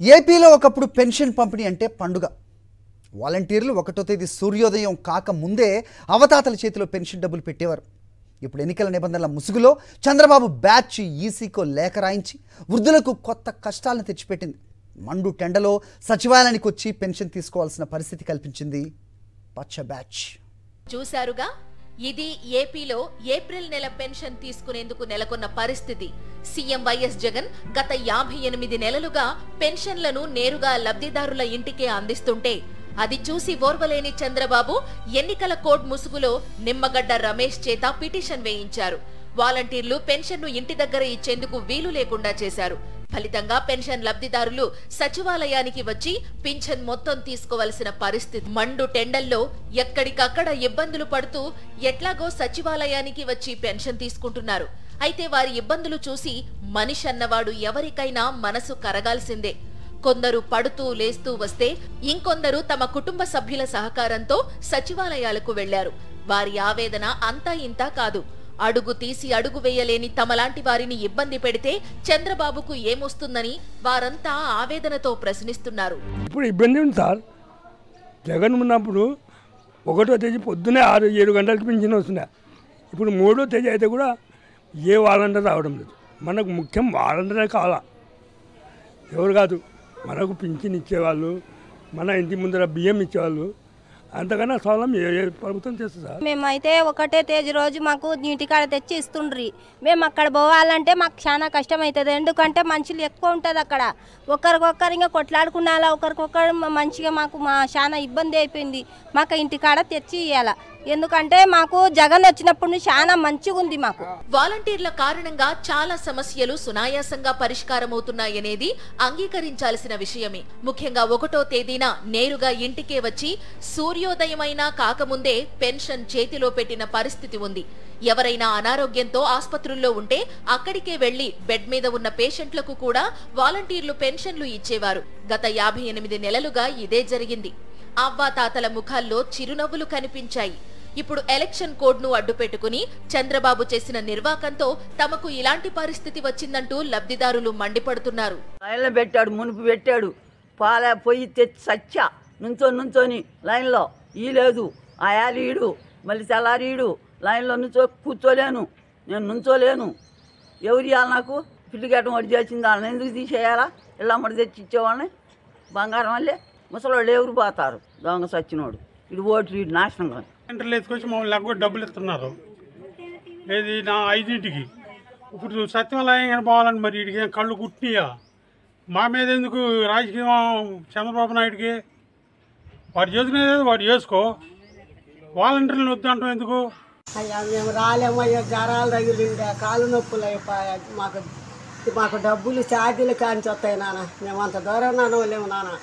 ఏపీలో ఒకప్పుడు పెన్షన్ పంపిణీ అంటే పండుగ. వాలంటీర్లు 1వ తేదీ సూర్యోదయం కాక ముందే అవతాతల చేతిలో పెన్షన్ డబ్బులు పెట్టేవారు. ఇప్పుడు ఎన్నికల నిబంధనల ముసుగులో చంద్రబాబు బ్యాచ్ ఈసీకో లేఖ రాయించి వృద్ధులకు కొత్త కష్టాలను తెచ్చిపెట్టింది. మండు టెండలో సచివాలయానికి వచ్చి పెన్షన్ తీసుకోవాల్సిన పరిస్థితి కల్పించింది పచ్చ బ్యాచ్. చూశారుగా, ఇది ఏపీలో ఏప్రిల్ నెల పెన్షన్ తీసుకునేందుకు నెలకొన్న పరిస్థితి. సీఎం వైఎస్ జగన్ గత 58 నెలలుగా పెన్షన్లను నేరుగా లబ్ధిదారుల ఇంటికే అందిస్తుంటే అది చూసి ఓర్వలేని చంద్రబాబు ఎన్నికల కోడ్ ముసుగులో నిమ్మగడ్డ రమేష్ చేత పిటిషన్ వేయించారు. వాలంటీర్లు పెన్షన్ను ఇంటి దగ్గర ఇచ్చేందుకు వీలు లేకుండా చేశారు. ఫలితంగా పెన్షన్ లబ్ధిదారులు సచివాలయానికి వచ్చి పింఛన్ మొత్తం తీసుకోవలసిన పరిస్థితి. మండు టెండల్లో ఎక్కడికక్కడ ఇబ్బందులు పడుతూ ఎట్లాగో సచివాలయానికి వచ్చి పెన్షన్ తీసుకుంటున్నారు. అయితే వారి ఇబ్బందులు చూసి మనిషి అన్నవాడు ఎవరికైనా మనసు కరగాల్సిందే. కొందరు పడుతూ లేస్తూ వస్తే ఇంకొందరు తమ కుటుంబ సభ్యుల సహకారంతో సచివాలయాలకు వెళ్లారు. వారి ఆవేదన అంతా ఇంతా కాదు. అడుగు తీసి అడుగు వేయలేని తమలాంటి వారిని ఇబ్బంది పెడితే చంద్రబాబుకు ఏమొస్తుందని వారంతా ఆవేదనతో ప్రశ్నిస్తున్నారు. ఇప్పుడు ఇబ్బంది ఉంది సార్. జగన్ ఉన్నప్పుడు 1వ తేదీ పొద్దునే 6-7 గంటలకు పింఛన్ వస్తున్నాయి. ఇప్పుడు 3వ తేదీ అయితే కూడా ఏ వాలంటీర్ రావడం లేదు. మనకు ముఖ్యం వాలంటీరే కావాలా, ఎవరు కాదు. మనకు పింఛన్ ఇచ్చేవాళ్ళు, మన ఇంటి ముందర బియ్యం ఇచ్చేవాళ్ళు, అంతకన్నా సవాలం ఏ ప్రభుత్వం చేస్తుంది సార్. మేమైతే 1వ తేదీ రోజు మాకు ఇంటికాడ తెచ్చి ఇస్తుండ్రి. మేము అక్కడ పోవాలంటే మాకు చాలా కష్టం అవుతుంది. ఎందుకంటే మనుషులు ఎక్కువ ఉంటుంది అక్కడ. ఒకరికొకరు ఇంకా కొట్లాడుకున్నాలా, ఒకరికొకరు మంచిగా మాకు చాలా ఇబ్బంది అయిపోయింది. మాకు ఇంటికాడ తెచ్చి ఇవ్వాల. ఎందుకంటే మాకు జగన్ వచ్చినప్పుడు చాలా మంచిగా ఉంది. మాకు వాలంటీర్ల కారణంగా చాలా సమస్యలు సునాయాసంగా పరిష్కారమవుతున్నాయనేది అంగీకరించాల్సిన విషయమే. ముఖ్యంగా 1వ తేదీన నేరుగా ఇంటికే వచ్చి సూర్యోదయమైనా కాకముందే పెన్షన్ చేతిలో పెట్టిన పరిస్థితి ఉంది. ఎవరైనా అనారోగ్యంతో ఆసుపత్రుల్లో ఉంటే అక్కడికే వెళ్లి బెడ్ మీద ఉన్న పేషెంట్లకు కూడా వాలంటీర్లు పెన్షన్లు ఇచ్చేవారు. గత 58 నెలలుగా ఇదే జరిగింది. అవ్వాతాతల ముఖాల్లో చిరునవ్వులు కనిపించాయి. ఇప్పుడు ఎలక్షన్ కోడ్ ను అడ్డుపెట్టుకుని చంద్రబాబు చేసిన నిర్వాకంతో తమకు ఇలాంటి పరిస్థితి వచ్చిందంటూ లబ్ధిదారులు మండిపడుతున్నారు. లైన్లో పెట్టాడు, మునుపు పెట్టాడు, పాల పొయ్యి తెచ్చి సచ్చా నుంచొని లైన్లో ఈ లేదు ఆ యాలీడు మళ్ళీ తెల్లారీడు లైన్లో కూర్చోలేను, నేను నుంచోలేను. ఎవరు ఇవ్వాలి నాకు? పిల్లిగట్టం వడ్డీ చేసింది, వాళ్ళని ఎందుకు తీసేయాలా? ఇలా మడి తెచ్చి ఇచ్చేవాళ్ళని బంగారం వల్లే ముసలోళ్ళు ఎవరు పోతారు? దొంగ సచ్చినోడు ఇది ఓట్లు ఇటు నాశనం. సెంటర్లు ఎత్తుకొచ్చి మమ్మల్ని లేకపోతే డబ్బులు ఇస్తున్నారు. ఏది నా 5ంటికి ఇప్పుడు సత్యనారాయణ పోవాలని మరి వీడికి కళ్ళు కుట్టియా? మా మీద ఎందుకు రాజకీయం? చంద్రబాబు నాయుడికి వాడు చేసుకునేది వాడు చేసుకో, వాలంటీర్లు వద్దంటాం ఎందుకు? అయ్యా మేము రాలేమయ్యా, జ్వరాలు తగిలిండే, కాళ్ళు నొప్పులు అయిపోయా. మాకు డబ్బులు ఛార్జీలు కాంచి వస్తాయి నాన్న. మేము అంత దూరం నడవలేము నాన్న.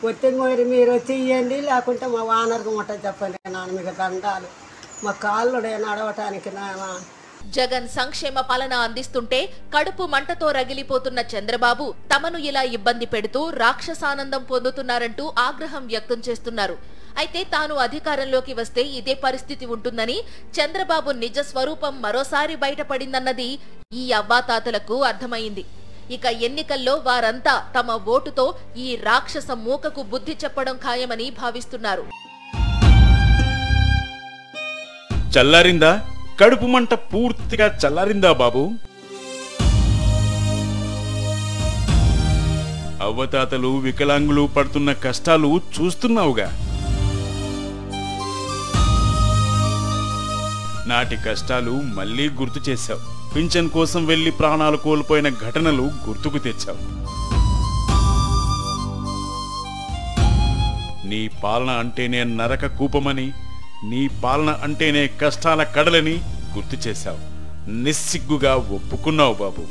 ఒత్తిడి మీరు వచ్చి ఇవ్వండి, లేకుంటే మా వానర్కి ఉంటుంది చెప్పండి నాన్న. మీకు దండాలు, మా కాళ్ళు నడవటానికి నాన్న. జగన్ సంక్షేమ పాలన అందిస్తుంటే కడుపు మంటతో రగిలిపోతున్న చంద్రబాబు తమను ఇలా ఇబ్బంది పెడుతూ రాక్షసానందం పొందుతున్నారంటూ ఆగ్రహం వ్యక్తం చేస్తున్నారు. అయితే తాను అధికారంలోకి వస్తే ఇదే పరిస్థితి ఉంటుందని, చంద్రబాబు నిజ స్వరూపం మరోసారి బయటపడిందన్నది ఈ అవ్వాతాతలకు అర్థమైంది. ఇక ఎన్నికల్లో వారంతా తమ ఓటుతో ఈ రాక్షస మూకకు బుద్ధి చెప్పడం ఖాయమని భావిస్తున్నారు. చల్లారిందా? కడుపు మంట పూర్తిగా చల్లారిందా బాబు? అవ్వతాతలు వికలాంగులు పడుతున్న కష్టాలు చూస్తున్నావుగా. నాటి కష్టాలు మళ్లీ గుర్తు చేశావు. పింఛన్ కోసం వెళ్లి ప్రాణాలు కోల్పోయిన ఘటనలు గుర్తుకు తెచ్చావు. నీ పాలన అంటేనే నరక కూపమని, నీ పాలన అంటేనే కష్టాల కడలని గుర్తు చేశావు. నిస్సిగ్గుగా ఒప్పుకున్నావు బాబు.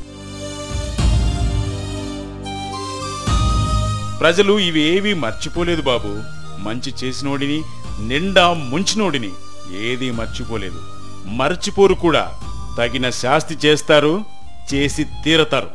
ప్రజలు ఇవేవీ మర్చిపోలేదు బాబు. మంచి చేసినోడిని, నిండా ముంచినోడిని ఏదీ మర్చిపోలేదు. మర్చిపోరు కూడా. తగిన శాస్తి చేస్తారు, చేసి తీరతారు.